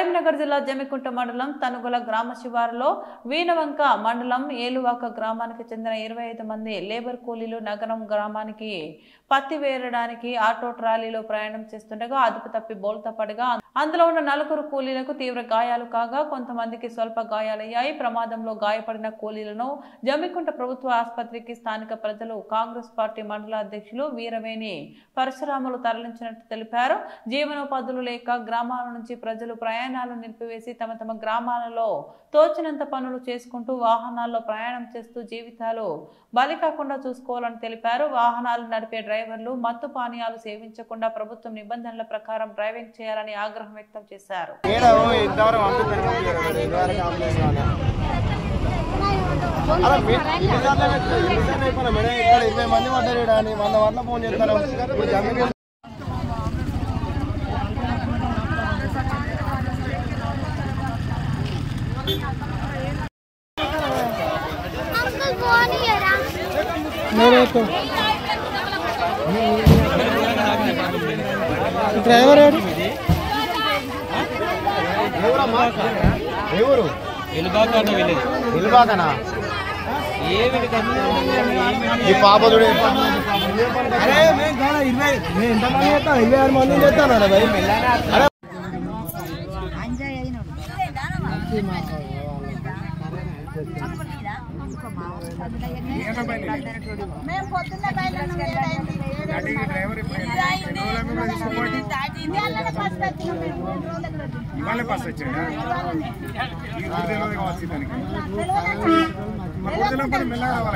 కరీంనగర్ జిల్లా జమ్మికుంట మండలం తనుగుల గ్రామ శివారులో వీనవంక మండలం ఏలువాక గ్రామానికి చెందిన 25 మంది లేబర్ కూలీలు నగరం గ్రామానికి పత్తి వేరడానికి ఆటో ట్రాలీలో ప్రయాణం చేస్తుండగా అదుపు తప్పి బోల్తా పడగా అందులో ఉన్న 4 కూలీలకు తీవ్ర గాయాలు కాగా కొంతమందికి స్వల్ప గాయాలయ్యాయి. ప్రమాదంలో గాయపడిన కూలీలను జమ్మికుంట ప్రభుత్వ ఆసుపత్రికి స్థానిక ప్రజలు కాంగ్రెస్ పార్టీ మండల అధ్యక్షులు వీరవేణి పరశురాములు తరలించినట్టు తెలిపారు. జీవనోపాధులు లేక గ్రామాల నుంచి ప్రజలు ప్రయాణాలు నిలిపివేసి తమ తమ గ్రామాలలో తోచినంత పనులు చేసుకుంటూ వాహనాల్లో ప్రయాణం చేస్తూ జీవితాలు బలి కాకుండా చూసుకోవాలని తెలిపారు. వాహనాలు నడిపే డ్రైవర్లు మత్తు పానీయాలు సేవించకుండా ప్రభుత్వం నిబంధనల ప్రకారం డ్రైవింగ్ చేయాలని ఆగ్రహం వ్యక్తం చేశారు. డ్రైవర్ ఎవరు వెళ్ళిబాకనా ఈ పాపదుడు 26 మంది చేస్తాను మెల్లగా